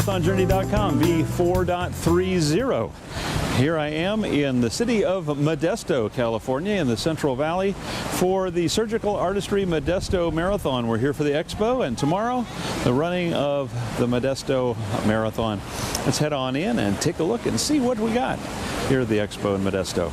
marathonjourney.com, v4.30. Here I am in the city of Modesto, California, in the Central Valley for the Surgical Artistry Modesto Marathon. We're here for the expo, and tomorrow, the running of the Modesto Marathon. Let's head on in and take a look and see what we got here at the expo in Modesto.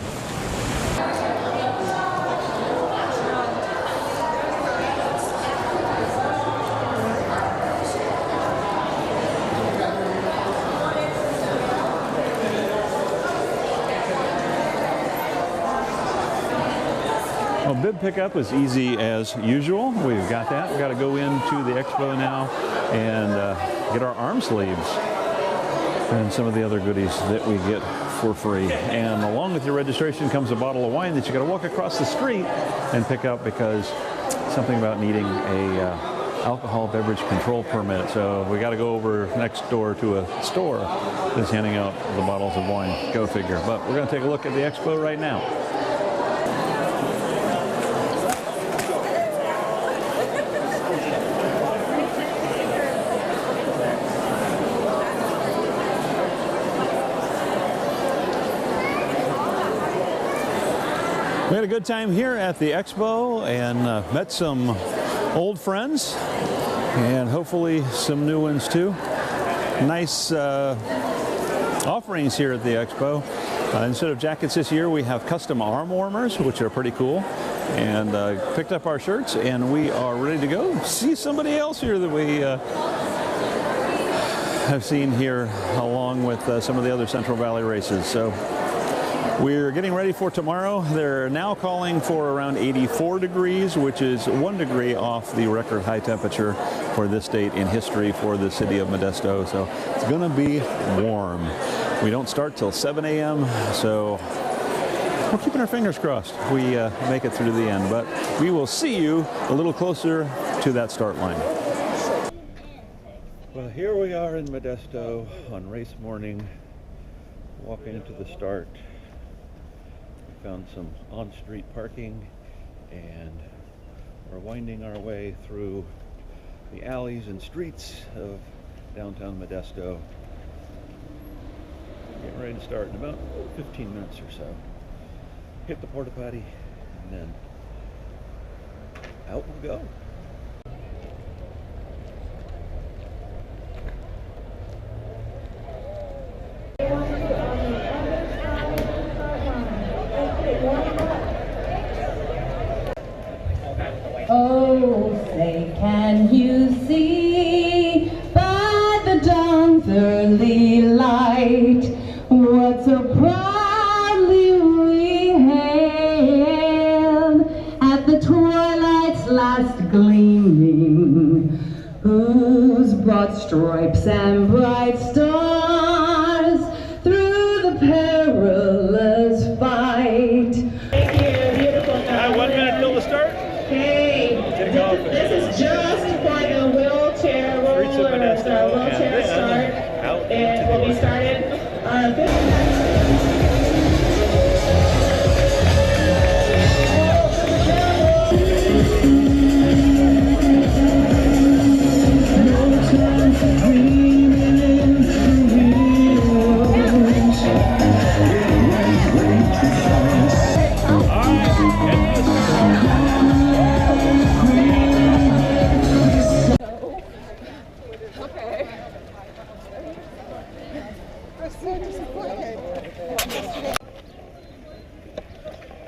Well, bib pickup is easy as usual. We've got that. We've got to go into the expo now and get our arm sleeves and some of the other goodies that we get for free. And along with your registration comes a bottle of wine that you got to walk across the street and pick up, because something about needing a alcohol beverage control permit. So we got to go over next door to a store that's handing out the bottles of wine. Go figure. But we're going to take a look at the expo right now. We had a good time here at the expo and met some old friends and hopefully some new ones too. Nice offerings here at the expo. Instead of jackets this year, we have custom arm warmers, which are pretty cool. And picked up our shirts, and we are ready to go see somebody else here that we have seen here along with some of the other Central Valley races. So we're getting ready for tomorrow. They're now calling for around 84 degrees, which is 1 degree off the record high temperature for this date in history for the city of Modesto. So it's going to be warm. We don't start till 7 a.m., so we're keeping our fingers crossed we make it through to the end. But we will see you a little closer to that start line. Well, here we are in Modesto on race morning, walking into the start. Found some on-street parking, and we're winding our way through the alleys and streets of downtown Modesto. Getting ready to start in about 15 minutes or so. Hit the porta potty, and then out we go. Oh, say, can you see by the dawn's early light what so proudly we hailed at the twilight's last gleaming, whose broad stripes and bright stars through the perilous fight. Thank you, beautiful guys. 1 minute till the start. Okay, this is just for the wheelchair rollers, our wheelchair start, and we'll be started on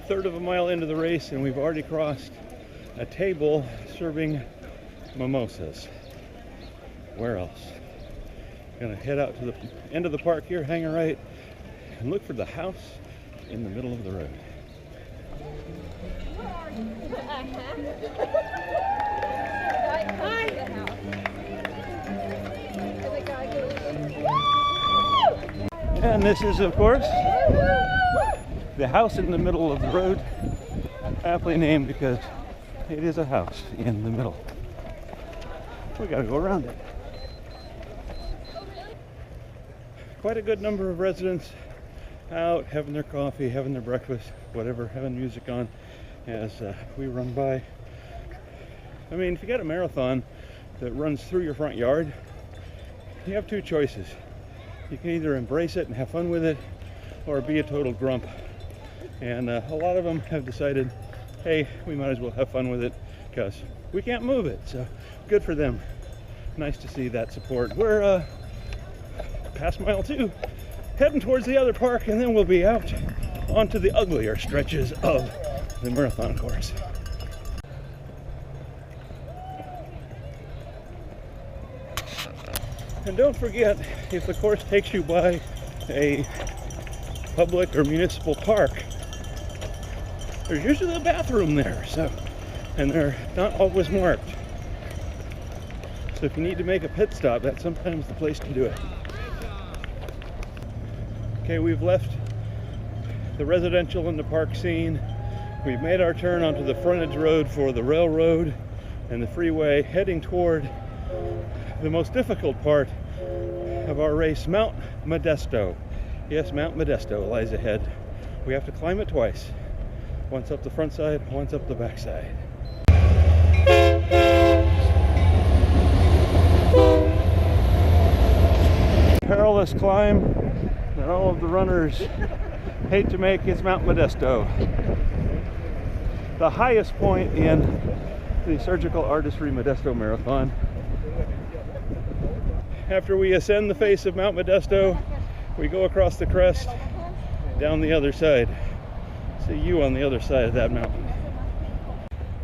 1/3 of a mile into the race, and we've already crossed a table serving mimosas. Where else? Gonna head out to the end of the park here, hang a right, and look for the house in the middle of the road. And this is, of course, the house in the middle of the road, aptly named because it is a house in the middle. We gotta go around it. Quite a good number of residents out having their coffee, having their breakfast, whatever, having music on as we run by. I mean, if you got a marathon that runs through your front yard, you have two choices. You can either embrace it and have fun with it, or be a total grump. And a lot of them have decided, hey, we might as well have fun with it because we can't move it. So good for them. Nice to see that support. We're past mile 2, heading towards the other park, and then we'll be out onto the uglier stretches of the marathon course. And don't forget, if the course takes you by a public or municipal park, there's usually a bathroom there, and they're not always marked. So if you need to make a pit stop, that's sometimes the place to do it. Okay, we've left the residential and the park scene. We've made our turn onto the frontage road for the railroad and the freeway, heading toward the most difficult part of our race, Mount Modesto. Yes, Mount Modesto lies ahead. We have to climb it twice. Once up the front side, once up the back side. Perilous climb that all of the runners hate to make is Mount Modesto. The highest point in the Surgical Artistry Modesto Marathon. After we ascend the face of Mount Modesto, we go across the crest down the other side. See you on the other side of that mountain.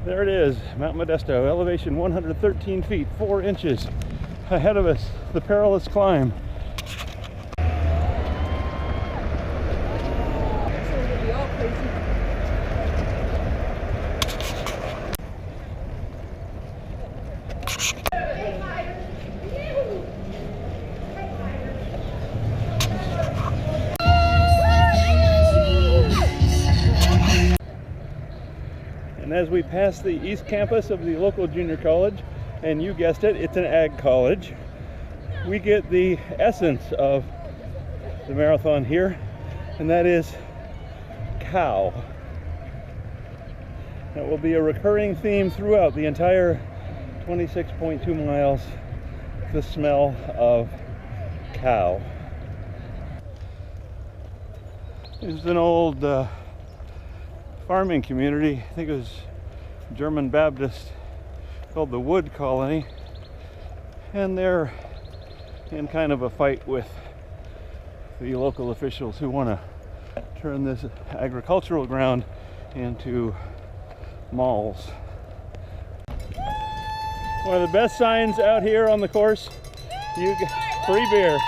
There it is, Mount Modesto, elevation 113 feet, 4 inches. Ahead of us, the perilous climb. And as we pass the east campus of the local junior college, and you guessed it, it's an ag college, we get the essence of the marathon here, and that is cow. That will be a recurring theme throughout the entire 26.2 miles, the smell of cow. This is an old farming community. I think it was German Baptist, called the Wood Colony, and they're in kind of a fight with the local officials who want to turn this agricultural ground into malls. One of the best signs out here on the course, you get free beer.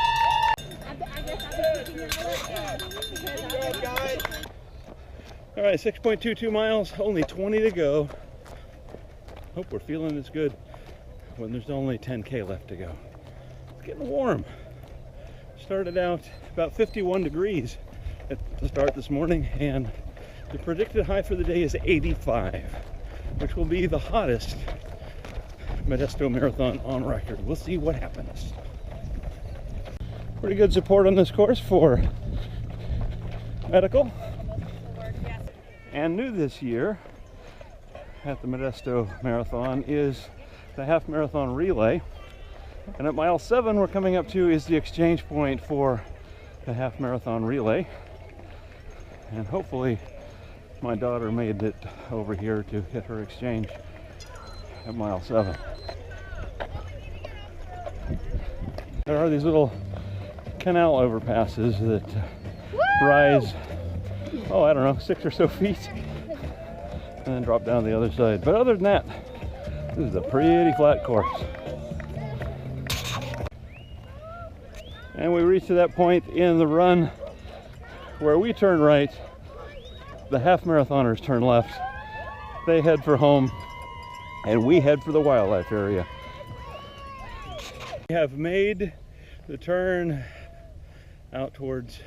All right, 6.22 miles, only 20 to go. Hope we're feeling this good when there's only 10K left to go. It's getting warm. Started out about 51 degrees at the start this morning, and the predicted high for the day is 85, which will be the hottest Modesto Marathon on record. We'll see what happens. Pretty good support on this course for medical. And new this year at the Modesto Marathon is the half marathon relay. And at mile 7 we're coming up to is the exchange point for the half marathon relay. And hopefully my daughter made it over here to hit her exchange at mile 7. There are these little canal overpasses that rise, oh, I don't know, 6 or so feet, and then drop down the other side. But other than that, this is a pretty flat course. And we reach to that point in the run where we turn right, the half marathoners turn left, they head for home, and we head for the wildlife area. We have made the turn out towards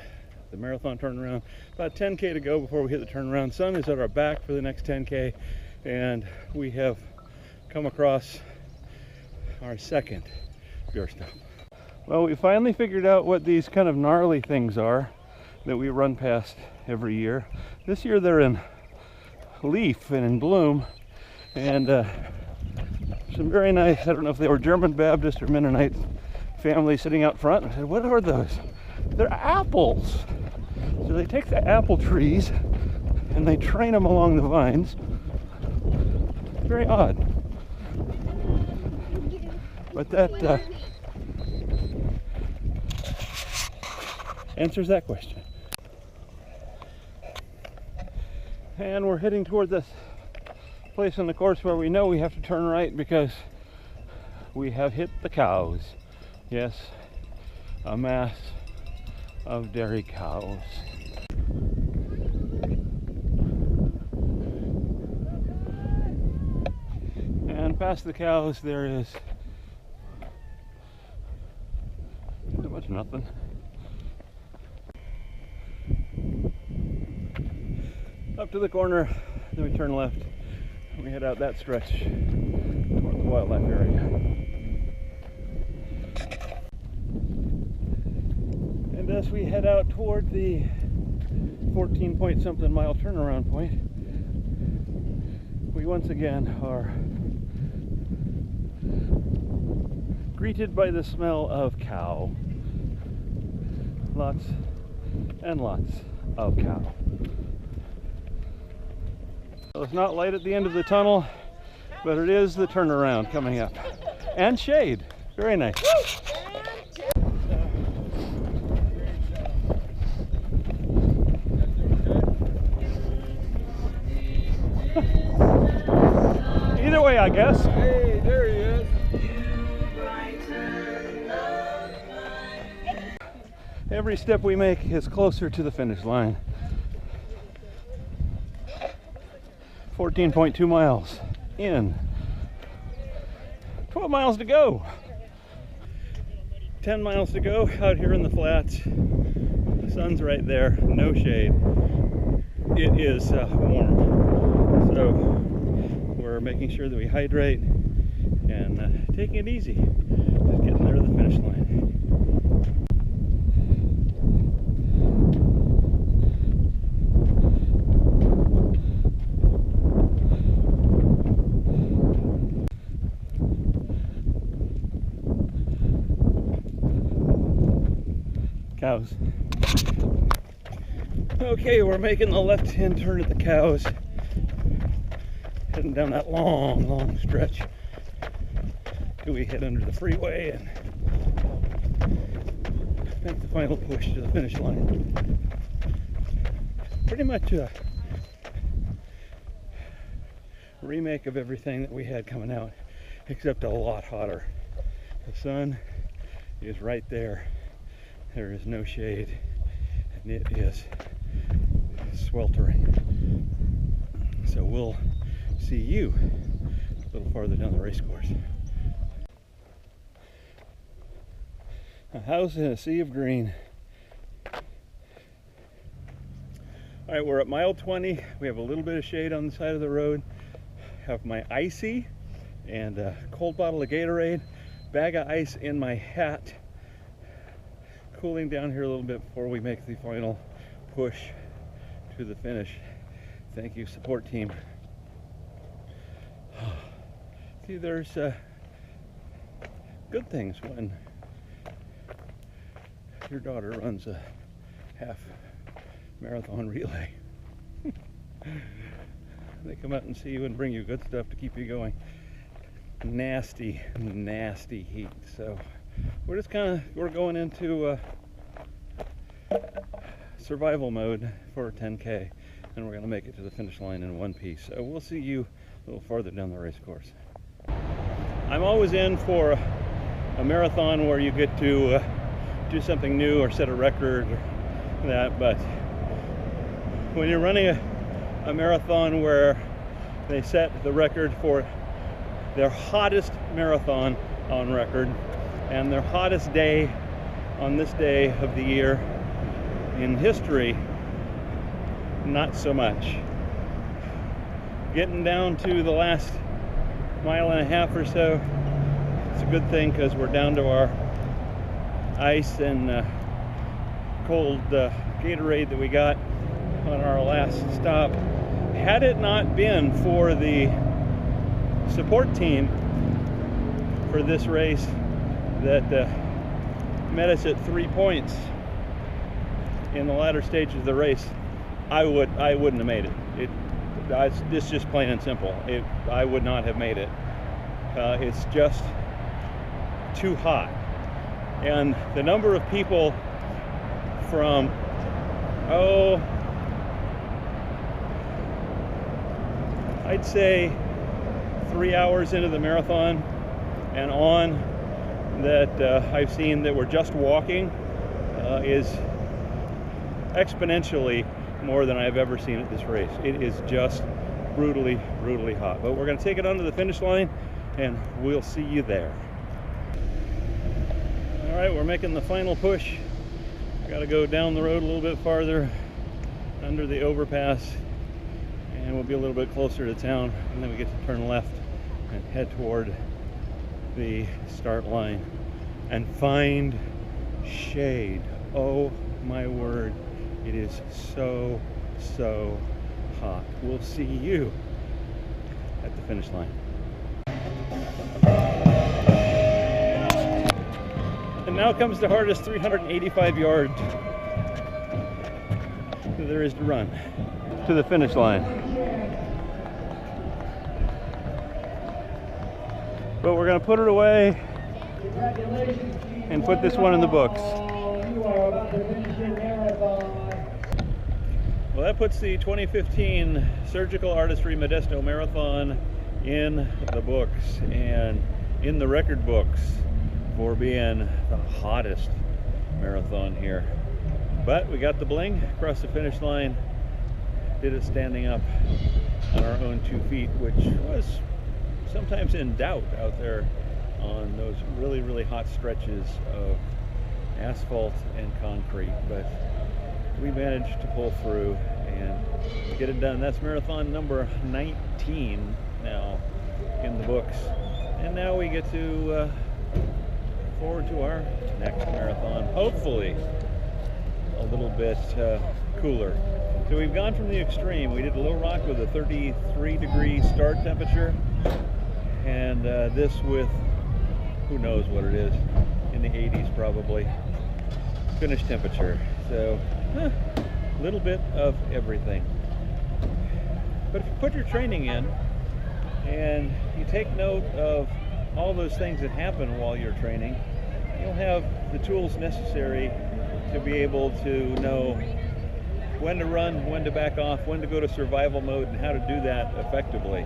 the marathon turnaround. About 10K to go before we hit the turnaround. Sun is at our back for the next 10K, and we have come across our second beer stop. Well, we finally figured out what these kind of gnarly things are that we run past every year. This year they're in leaf and in bloom, and some very nice, I don't know if they were German Baptist or Mennonite family sitting out front. I said, what are those? They're apples. So they take the apple trees and they train them along the vines. Very odd. But that answers that question. And we're heading toward this place on the course where we know we have to turn right because we have hit the cows. Yes, a mass of dairy cows. And past the cows there is pretty much nothing. Up to the corner, then we turn left and we head out that stretch toward the wildlife area. And as we head out toward the 14-point-something mile turnaround point, we once again are greeted by the smell of cow. Lots and lots of cow. Well, it's not light at the end of the tunnel, but it is the turnaround coming up. And shade. Very nice. Either way, I guess. Hey, there he is. Every step we make is closer to the finish line. 14.2 miles in. 12 miles to go. 10 miles to go out here in the flats. The sun's right there, no shade. It is warm. So we're making sure that we hydrate and taking it easy. Just getting there to the finish line. Cows. Okay, we're making the left-hand turn at the cows. Heading down that long stretch till we head under the freeway and make the final push to the finish line. Pretty much a remake of everything that we had coming out, except a lot hotter. The sun is right there. There is no shade, and it is sweltering. So we'll see you a little farther down the race course. A house in a sea of green. All right, we're at mile 20. We have a little bit of shade on the side of the road. Have my icy and a cold bottle of Gatorade, bag of ice in my hat. Cooling down here a little bit before we make the final push to the finish. Thank you, support team. See, there's good things when your daughter runs a half marathon relay. They come out and see you and bring you good stuff to keep you going. Nasty heat. So we're just we're going into survival mode for 10K, and we're going to make it to the finish line in one piece. So we'll see you a little farther down the race course. I'm always in for a marathon where you get to do something new or set a record or that, but when you're running a marathon where they set the record for their hottest marathon on record and their hottest day on this day of the year in history, not so much. Getting down to the last mile and a half or so, it's a good thing because we're down to our ice and cold Gatorade that we got on our last stop. Had it not been for the support team for this race that met us at 3 points in the latter stages of the race, I wouldn't have made it. It's just plain and simple. I would not have made it. It's just too hot. And the number of people from, I'd say 3 hours into the marathon and on that I've seen that were just walking is exponentially more than I've ever seen at this race. It is just brutally, brutally hot. But we're going to take it onto the finish line and we'll see you there. All right, we're making the final push. Got to go down the road a little bit farther under the overpass and we'll be a little bit closer to town, and then we get to turn left and head toward the start line and find shade. Oh my word, it is so hot. We'll see you at the finish line. And now comes the hardest 385 yards that there is to run to the finish line. But we're going to put it away and put this one in the books. Well, that puts the 2015 Surgical Artistry Modesto Marathon in the books and in the record books for being the hottest marathon here. But we got the bling across the finish line, did it standing up on our own 2 feet, which was sometimes in doubt out there on those really, really hot stretches of asphalt and concrete. But we managed to pull through and get it done. That's marathon number 19 now in the books. And now we get to forward to our next marathon, hopefully a little bit cooler. So we've gone from the extreme. We did Little Rock with a 33-degree start temperature, and this with who knows what it is, in the 80s probably, finish temperature. So a little bit of everything. But if you put your training in and you take note of all those things that happen while you're training, you'll have the tools necessary to be able to know when to run, when to back off, when to go to survival mode, and how to do that effectively.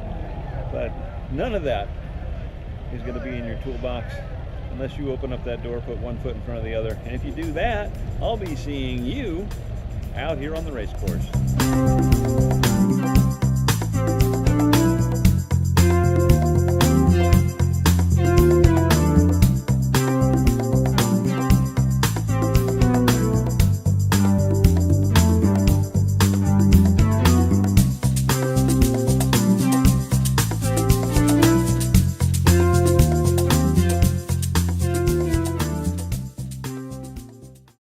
But none of that is going to be in your toolbox unless you open up that door, put one foot in front of the other. And if you do that, I'll be seeing you out here on the race course.